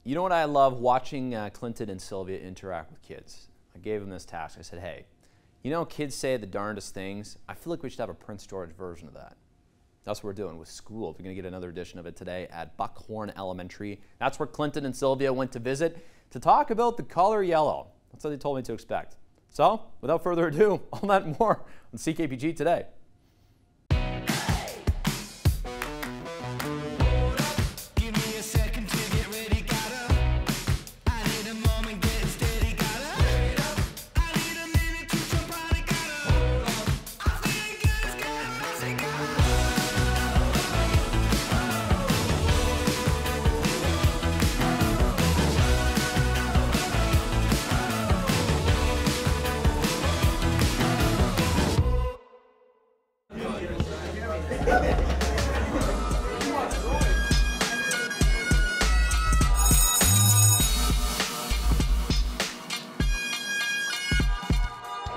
You know what I love? Watching Clinton and Sylvia interact with kids. I gave them this task. I said, hey, you know, kids say the darndest things. I feel like we should have a Prince George version of that. That's what we're doing with school. We're going to get another edition of it today at Buckhorn Elementary. That's where Clinton and Sylvia went to visit to talk about the color yellow. That's what they told me to expect. So, without further ado, all that and more on CKPG Today.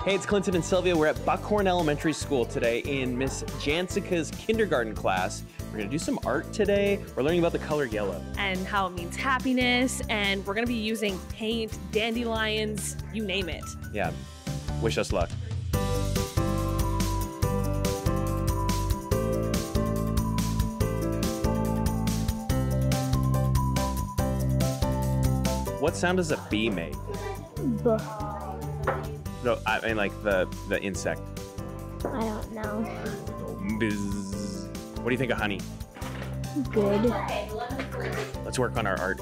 Hey, it's Clinton and Sylvia. We're at Buckhorn Elementary School today in Miss Jancica's kindergarten class. We're gonna do some art today. We're learning about the color yellow. And how it means happiness, and we're gonna be using paint, dandelions, you name it. Yeah, wish us luck. What sound does a bee make? Buh. No, I mean like the insect. I don't know. Buzz. What do you think of honey? Good. Let's work on our art.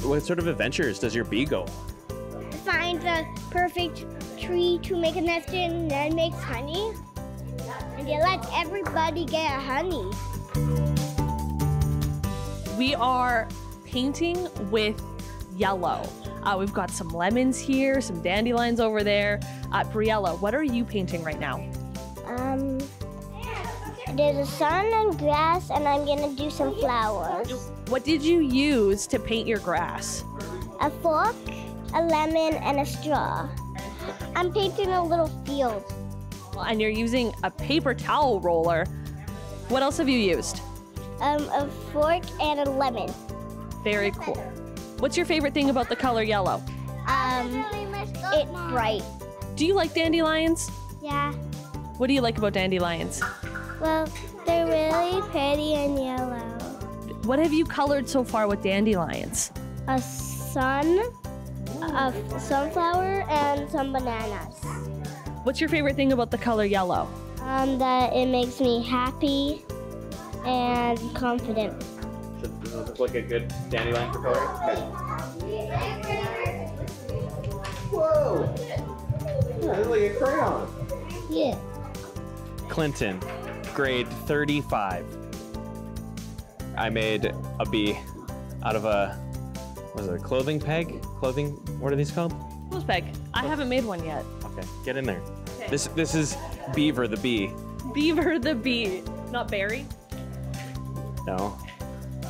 What sort of adventures does your bee go? Find the perfect tree to make a nest in, and then makes honey. And it lets everybody get honey. We are painting with yellow. We've got some lemons here, some dandelions over there. Briella, what are you painting right now? There's a sun and grass, and I'm gonna do some flowers. What did you use to paint your grass? A fork, a lemon, and a straw. I'm painting a little field. And you're using a paper towel roller. What else have you used? A fork and a lemon. Very cool. What's your favorite thing about the color yellow? It's bright. Do you like dandelions? Yeah. What do you like about dandelions? Well, they're really pretty and yellow. What have you colored so far with dandelions? A sun, a sunflower, and some bananas. What's your favorite thing about the color yellow? That it makes me happy and confident. Does it look like a good dandelion for coloring? Whoa! Yeah, it's like a crayon. Yeah. Clinton, grade 35. I made a bee out of a, was it a clothing peg? Clothing, what are these called? Clothes peg. I haven't made one yet. Okay, get in there. Okay. This is Beaver the bee. Beaver the bee, not Barry. No.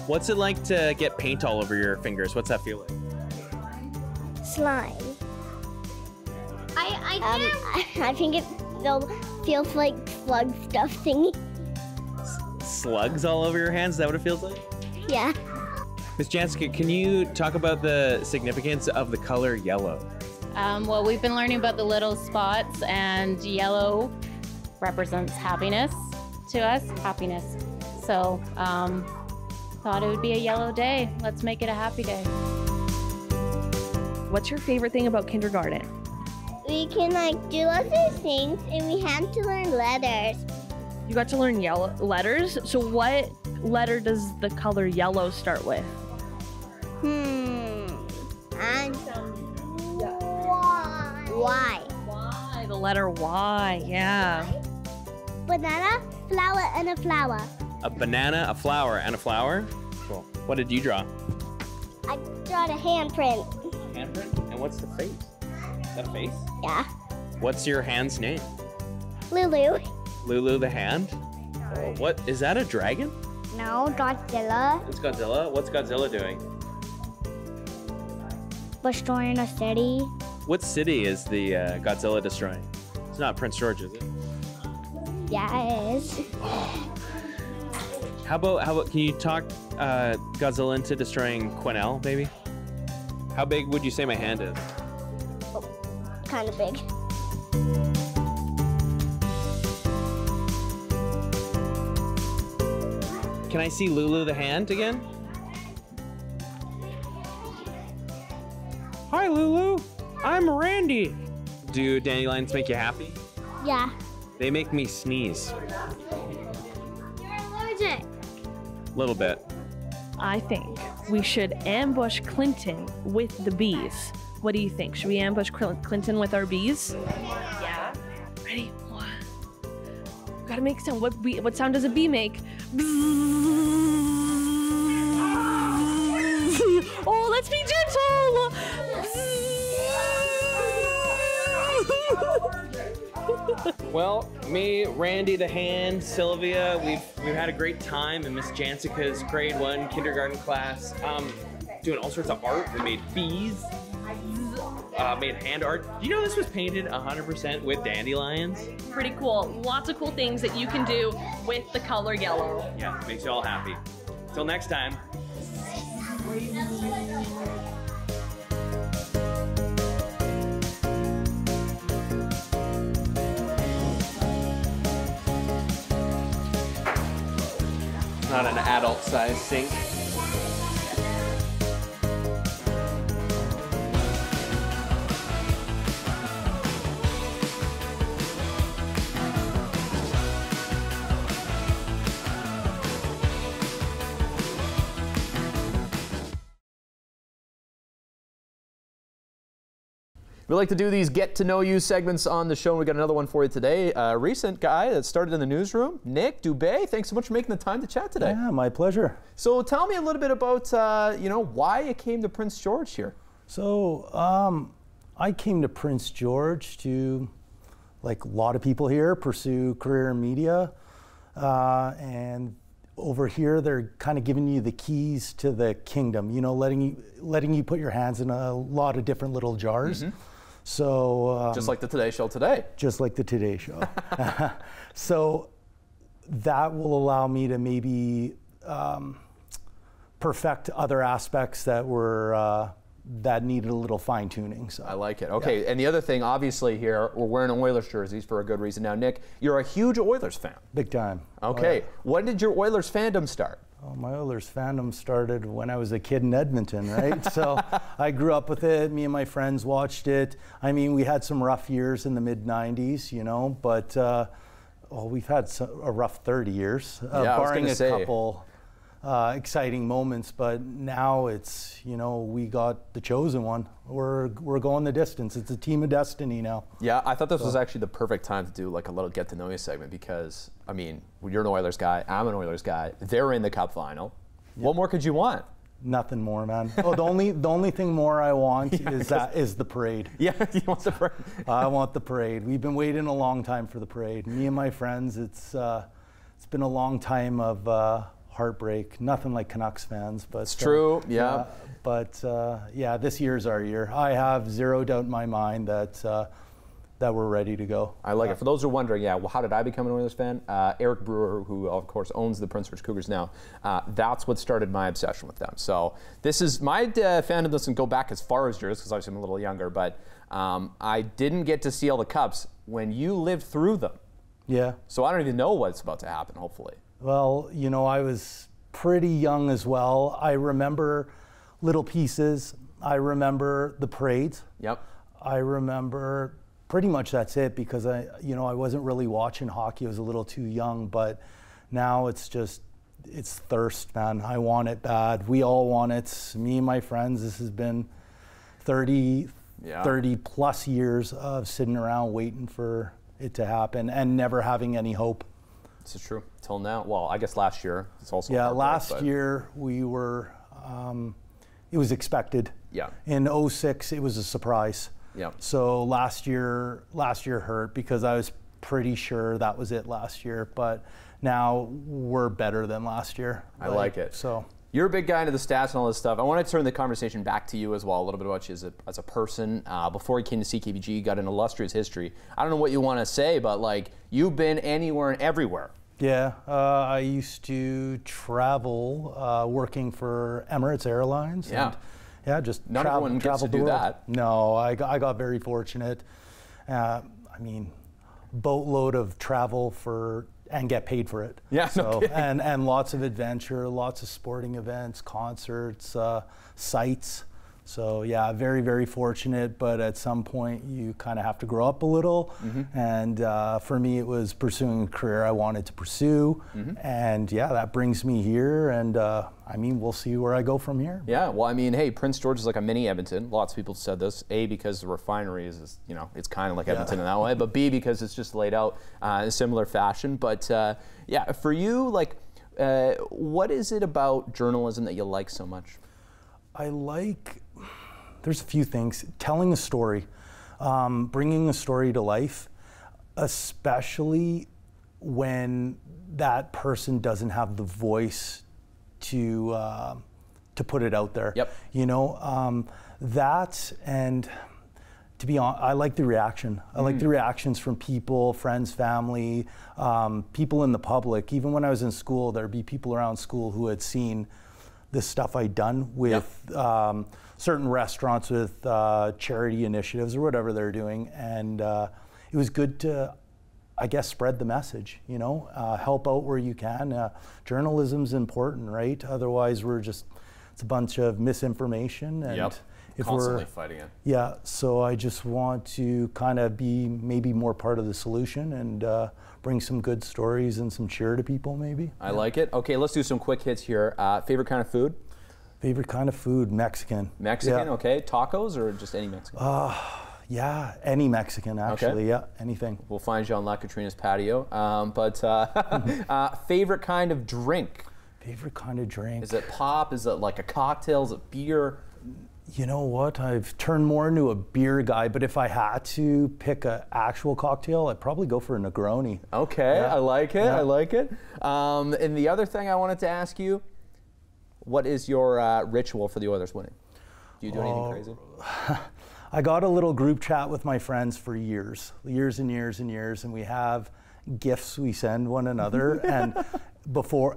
What's it like to get paint all over your fingers? What's that feel like? Slime. I think it feels like slug stuff thingy. Slugs all over your hands? Is that what it feels like? Yeah. Miss Jancica, can you talk about the significance of the color yellow? Well, we've been learning about the little spots, and yellow represents happiness to us, happiness. So, thought it would be a yellow day. Let's make it a happy day. What's your favorite thing about kindergarten? We can do other things, and we have to learn letters. You got to learn yellow letters. So what letter does the color yellow start with? And Y. Y, the letter Y, yeah. Banana, flower, and a flower. A banana, a flower, and a flower? Cool. What did you draw? I drawed a handprint. Handprint? And what's the face? Is that a face? Yeah. What's your hand's name? Lulu. Lulu the hand? Oh, what, is that a dragon? No, Godzilla. It's Godzilla? What's Godzilla doing? Destroying a city. What city is the Godzilla destroying? It's not Prince George, is it? Yeah, it is. How about, can you talk Godzilla into destroying Quinnell, maybe? How big would you say my hand is? Kind of big. Can I see Lulu the hand again? Hi, Lulu. I'm Randy. Do dandelions make you happy? Yeah. They make me sneeze. You're allergic. A little bit. I think we should ambush Clinton with the bees. What do you think? Should we ambush Clinton with our bees? Yeah. Ready? One. Gotta make sound. What sound does a bee make? Oh, let's be gentle. Well, me, Randy the hand, Sylvia, we've had a great time in Miss Jancica's grade 1 kindergarten class, doing all sorts of art. We made bees, made hand art. Do you know this was painted 100% with dandelions? Pretty cool. Lots of cool things that you can do with the color yellow. Yeah, makes you all happy. Till next time. Not an adult-sized sink. We like to do these get to know you segments on the show, and we got another one for you today. A recent guy that started in the newsroom, Nick Dubé. Thanks so much for making the time to chat today. Yeah, my pleasure. So tell me a little bit about why you came to Prince George here. So I came to Prince George to, like a lot of people here, pursue career in media, and over here they're kind of giving you the keys to the kingdom. You know, letting you put your hands in a lot of different little jars. Mm-hmm. So just like the Today Show today. Just like the Today Show. So that will allow me to maybe perfect other aspects that were that needed a little fine tuning. So I like it. Okay, yeah. And the other thing, obviously here, we're wearing Oilers jerseys for a good reason. Now, Nick, you're a huge Oilers fan. Big time. Okay, oh, yeah. When did your Oilers fandom start? Oh, my Oilers fandom started when I was a kid in Edmonton, right? So I grew up with it. Me and my friends watched it. I mean, we had some rough years in the mid-90s, you know, but we've had a rough 30 years, barring a couple exciting moments. But now it's, you know, we got the chosen one. We're going the distance. It's a team of destiny now. Yeah, I thought this was actually the perfect time to do like a little get to know you segment because, I mean, you're an Oilers guy, I'm an Oilers guy. They're in the Cup final. Yep. What more could you want? Nothing more, man. Oh, the only thing more I want is the parade. Yeah, you want the parade. I want the parade. We've been waiting a long time for the parade. Me and my friends, it's been a long time of heartbreak. Nothing like Canucks fans, but it's true. Yeah. But yeah, this year's our year. I have zero doubt in my mind that we're ready to go. I like it. For those who are wondering, yeah, well, how did I become an Oilers fan? Eric Brewer, who of course owns the Prince George Cougars now, that's what started my obsession with them. So this is my fandom doesn't go back as far as yours because obviously I'm a little younger, but I didn't get to see all the Cups when you lived through them. Yeah. So I don't even know what's about to happen. Hopefully. Well, you know, I was pretty young as well. I remember little pieces. I remember the parades. Yep. I remember pretty much that's it because I wasn't really watching hockey. I was a little too young, but now it's thirst, man. I want it bad. We all want it. Me and my friends, this has been 30 plus years of sitting around waiting for it to happen and never having any hope. This is true. Till now. Well, I guess last year. It's also last year we were, it was expected. Yeah. In 06, it was a surprise. Yeah. So last year hurt because I was pretty sure that was it last year, but now we're better than last year. I like it. So you're a big guy into the stats and all this stuff. I want to turn the conversation back to you as well, a little bit about you as a person. Before you came to CKPG, you got an illustrious history. I don't know what you want to say, but like you've been anywhere and everywhere Yeah, I used to travel working for Emirates Airlines. Yeah. And, yeah, just Not everyone gets to do that. No, I got very fortunate. I mean, boatload of travel and get paid for it. Yeah, so, no kidding. and lots of adventure, lots of sporting events, concerts, sites. So yeah, very, very fortunate, but at some point you kind of have to grow up a little. And for me, it was pursuing a career I wanted to pursue. And yeah, that brings me here. And I mean, we'll see where I go from here. Yeah, well, I mean, hey, Prince George is like a mini Edmonton. Lots of people said this. A, because the refinery is, you know, it's kind of like Edmonton in that way. But B, because it's just laid out in a similar fashion. But yeah, for you, like, what is it about journalism that you like so much? There's a few things. Telling a story, bringing a story to life, especially when that person doesn't have the voice to put it out there. Yep. You know, that, and to be honest, I like the reaction. I like the reactions from people, friends, family, people in the public. Even when I was in school, there'd be people around school who had seen this stuff I'd done with certain restaurants, with charity initiatives or whatever they're doing. And it was good to, I guess, spread the message, you know, help out where you can. Journalism's important, right? Otherwise it's a bunch of misinformation. And if constantly fighting it. Yeah, so I just want to kind of be maybe more part of the solution and bring some good stories and some cheer to people maybe. I like it. Okay, let's do some quick hits here. Favorite kind of food? Favorite kind of food, Mexican. Mexican, yeah. Okay. Tacos or just any Mexican? Yeah, any Mexican actually, yeah, anything. We'll find you on La Katrina's patio. Favorite kind of drink? Favorite kind of drink? Is it pop? Is it like a cocktail? Is it beer? You know what? I've turned more into a beer guy, but if I had to pick an actual cocktail, I'd probably go for a Negroni. Okay, yeah. I like it. Yeah. I like it. And the other thing I wanted to ask you, what is your ritual for the Oilers winning? Do you do anything crazy? I got a little group chat with my friends for years and years and years, and we have gifts we send one another. And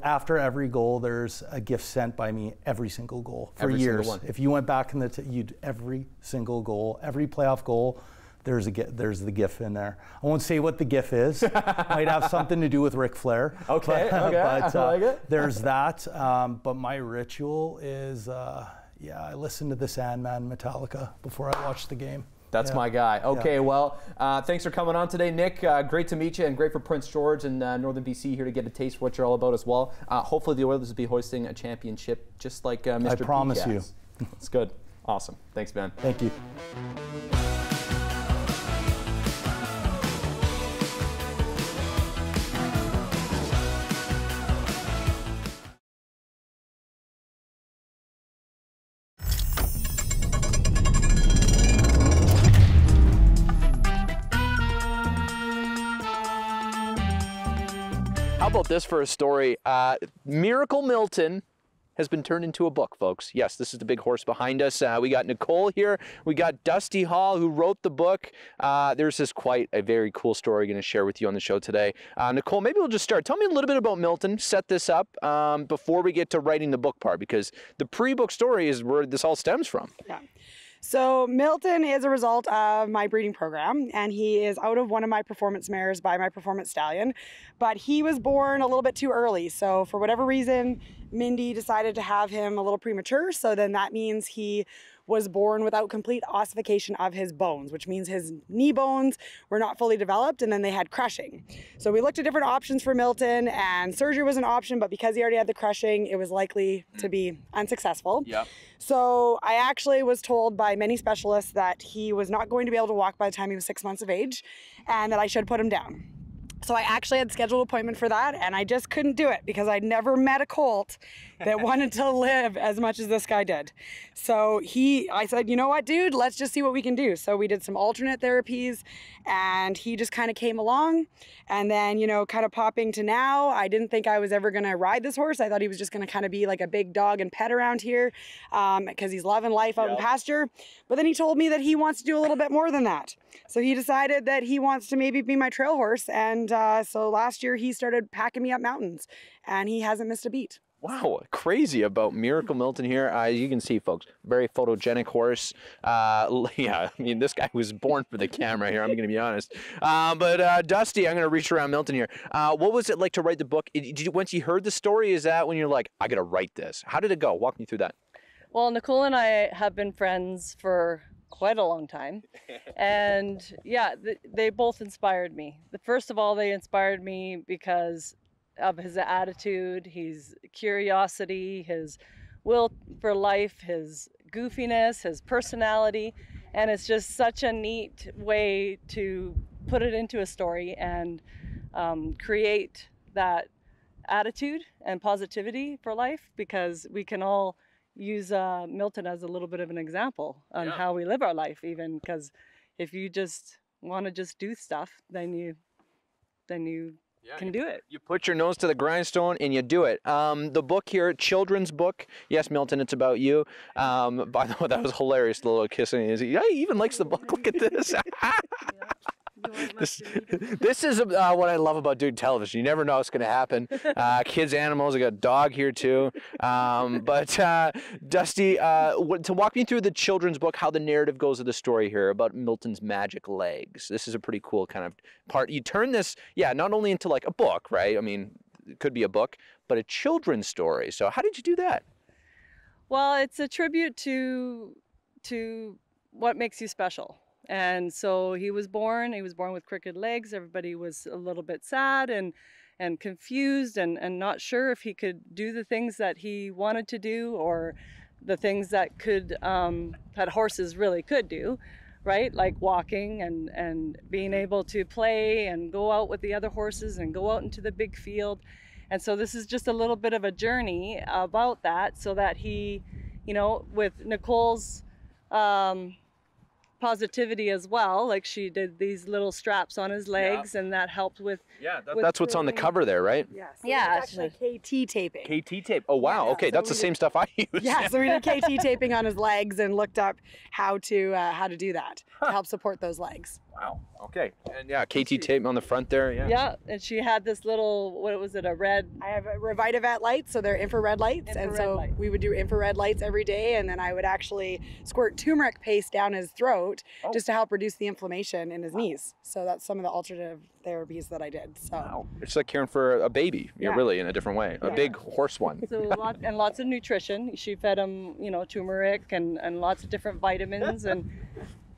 after every goal, there's a gift sent by me every single goal for every years. Single one. If you went back in you'd every single goal, every playoff goal, there's the GIF in there. I won't say what the GIF is. Might have something to do with Ric Flair. Okay, but, I like it. There's that. But my ritual is, I listen to the Sandman Metallica before I watch the game. That's my guy. Okay, well, thanks for coming on today, Nick. Great to meet you, and great for Prince George and Northern BC here to get a taste of what you're all about as well. Hopefully the Oilers will be hoisting a championship just like Mr. I promise you. It's good. Awesome. Thanks, Ben. Thank you. How about this for a story? Miracle Milton has been turned into a book, folks. Yes, this is the big horse behind us. We got Nicole here. We got Dusty Hall, who wrote the book. There's just quite a very cool story I'm going to share with you on the show today. Nicole, maybe we'll just start. Tell me a little bit about Milton. Set this up before we get to writing the book part, because the pre-book story is where this all stems from. Yeah. So Milton is a result of my breeding program, and he is out of one of my performance mares by my performance stallion, but he was born a little bit too early. So for whatever reason, Mindy decided to have him a little premature. So then that means he was born without complete ossification of his bones, which means his knee bones were not fully developed, and then they had crushing. So we looked at different options for Milton, and surgery was an option, but because he already had the crushing, it was likely to be unsuccessful. Yep. So I actually was told by many specialists that he was not going to be able to walk by the time he was 6 months of age, and that I should put him down. So I actually had scheduled an appointment for that, and I just couldn't do it because I'd never met a colt that wanted to live as much as this guy did. So I said, you know what, dude, let's just see what we can do. So we did some alternate therapies, and he just kind of came along. And then, you know, kind of popping to now, I didn't think I was ever going to ride this horse. I thought he was just going to kind of be like a big dog and pet around here because he's loving life out in pasture. But then he told me that he wants to do a little bit more than that. So he decided that he wants to maybe be my trail horse, and And so last year he started packing me up mountains, and he hasn't missed a beat. Wow, crazy about Miracle Milton here. You can see, folks, very photogenic horse. Yeah, I mean, this guy was born for the camera here, I'm going to be honest. But Dusty, I'm going to reach around Milton here. What was it like to write the book? Once you heard the story, is that when you're like, I got to write this? How did it go? Walk me through that. Well, Nicole and I have been friends for quite a long time. And yeah, they both inspired me. First of all, they inspired me because of his attitude, his curiosity, his will for life, his goofiness, his personality. And it's just such a neat way to put it into a story and create that attitude and positivity for life, because we can all use Milton as a little bit of an example on how we live our life, even because if you just want to just do stuff, then you can do it. You put your nose to the grindstone and you do it. The book here, children's book. Yes, Milton, it's about you. By the way, that was hilarious, the little kissing. He even likes the book. Look at this. This is what I love about doing television. You never know what's going to happen. Kids, animals. I got a dog here too. But Dusty, to walk me through the children's book, how the narrative goes of the story here about Milton's magic legs. This is a pretty cool kind of part. You turn this, not only into like a book, right? I mean, it could be a book, but a children's story. So how did you do that? Well, it's a tribute to what makes you special. And so he was born with crooked legs. Everybody was a little bit sad and confused and not sure if he could do the things that he wanted to do, or the things that that horses really could do, right? Like walking and being able to play and go out with the other horses and go out into the big field. And so this is just a little bit of a journey about that, so that he, with Nicole's positivity as well, like she did these little straps on his legs, and that helped with that's what's on the cover there, right? Yes. Yeah, It's actually KT taping. KT tape. Oh wow. Yeah, okay, so that's the same stuff I use. Yeah, so we did KT taping on his legs and looked up how to do that to help support those legs. Wow. Okay. And KT tape on the front there. Yeah. Yeah, and she had this little, what was it, a red? I have Revitavet lights, so they're infrared lights, and so we would do infrared lights every day, and then I would actually squirt turmeric paste down his throat just to help reduce the inflation in his knees. So that's some of the alternative therapies that I did. So it's like caring for a baby, really, in a different way, a big horse one. So lots of nutrition. She fed him, turmeric and lots of different vitamins, and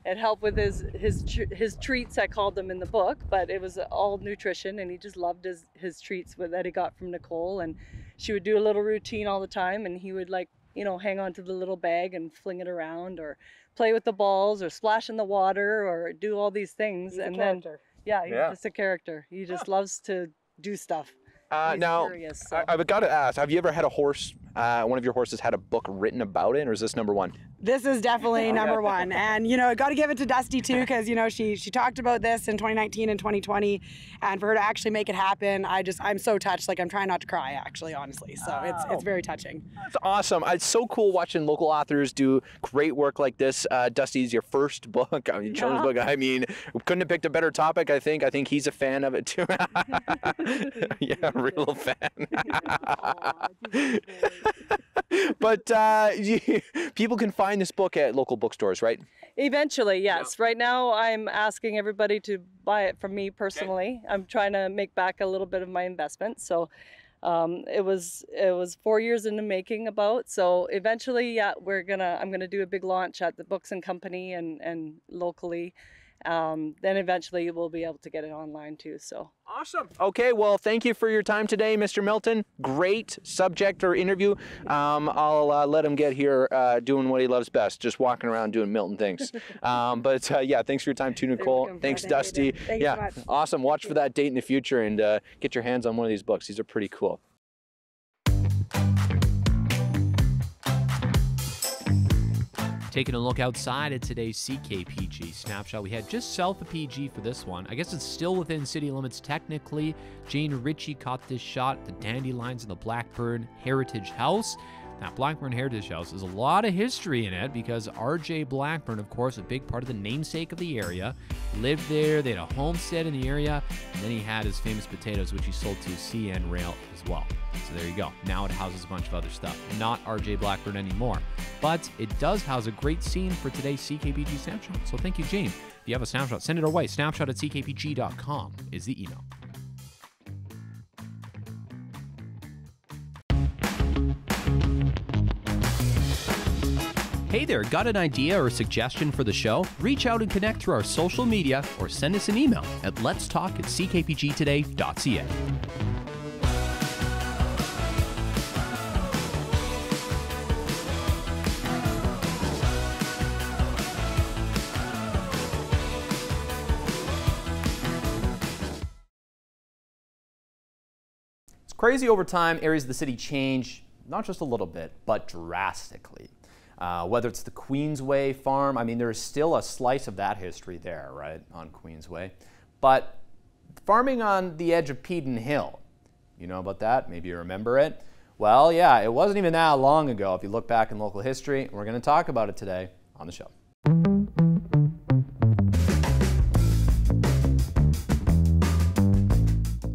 it helped with his treats. I called them in the book, but it was all nutrition, and he just loved his treats that he got from Nicole. And she would do a little routine all the time, and he would hang on to the little bag and fling it around, or play with the balls, or splash in the water, or do all these things. He's a character. He's just a character. He just loves to do stuff. Now, curious, so. I've got to ask, have you ever had a horse, one of your horses had a book written about it, or is this number one? This is definitely number one. And, I got to give it to Dusty too, because, she talked about this in 2019 and 2020, and for her to actually make it happen, I'm so touched. Like, I'm trying not to cry, actually, honestly. So it's very touching. That's awesome. It's so cool watching local authors do great work like this. Dusty's your first book, children's book. I mean, couldn't have picked a better topic, I think. I think he's a fan of it too. Yeah, real fan. But people can find this book at local bookstores, right? Eventually, yes. Right now, I'm asking everybody to buy it from me personally. Okay. I'm trying to make back a little bit of my investment. So it was 4 years in the making about. So eventually, I'm gonna do a big launch at the Books and Company and locally. Then eventually we'll be able to get it online too. So awesome. Okay, well, thank you for your time today, Mr. Milton. Great subject or interview. I'll let him get here doing what he loves best, just walking around doing Milton things. But thanks for your time too, Nicole. Thanks, Dusty. Thank you so much. Awesome. Watch for that date in the future, and get your hands on one of these books. These are pretty cool. Taking a look outside at today's CKPG snapshot, we had just south of PG for this one. I guess it's still within city limits technically. Jane Ritchie caught this shot, the Dandelions and the Blackburn Heritage House. That Blackburn Heritage House is a lot of history in it because R.J. Blackburn, of course, a big part of the namesake of the area, lived there. They had a homestead in the area, and then he had his famous potatoes, which he sold to CN Rail as well. So there you go. Now it houses a bunch of other stuff. Not R.J. Blackburn anymore, but it does house a great scene for today's CKPG Snapshot. So thank you, Jane. If you have a snapshot, send it our way. snapshot@ckpg.com is the email. Hey there, got an idea or suggestion for the show? Reach out and connect through our social media or send us an email at letstalk@ckpgtoday.ca. It's crazy over time, areas of the city change, not just a little bit, but drastically. Whether it's the Queensway farm, I mean, there's still a slice of that history there, right, on Queensway. But farming on the edge of Peden Hill, you know about that? Maybe you remember it. Well, yeah, it wasn't even that long ago if you look back in local history. We're going to talk about it today on the show.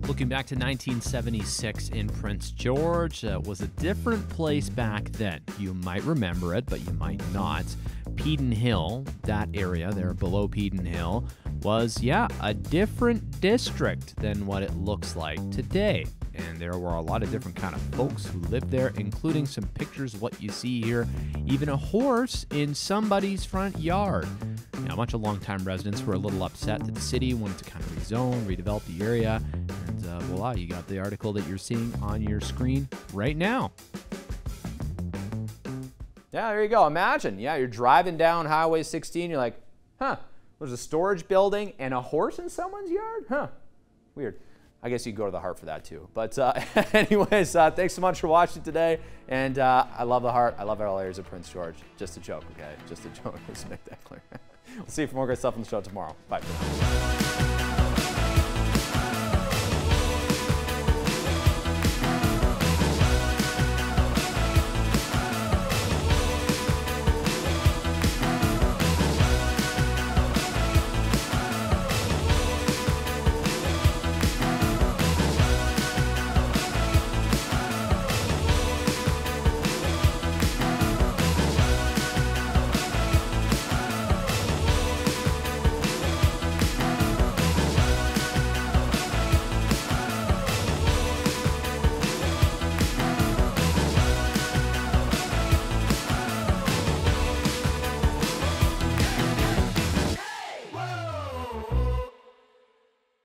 Looking back to 1976 in Prince George, was a different place back then. You might remember it, but you might not. Peden Hill, that area there below Peden Hill, was, yeah, a different district than what it looks like today. And there were a lot of different kind of folks who lived there, including some pictures of what you see here, even a horse in somebody's front yard. Now, a bunch of longtime residents were a little upset that the city wanted to kind of rezone, redevelop the area, and voila, you got the article that you're seeing on your screen right now. Yeah, there you go. Imagine, yeah, you're driving down Highway 16, you're like, huh, there's a storage building and a horse in someone's yard? Huh, weird. I guess you could go to the Heart for that too. But anyways, thanks so much for watching today. And I love the Heart. I love all areas of Prince George. Just a joke, okay? Just a joke. Let's make that clear. We'll see you for more great stuff on the show tomorrow. Bye.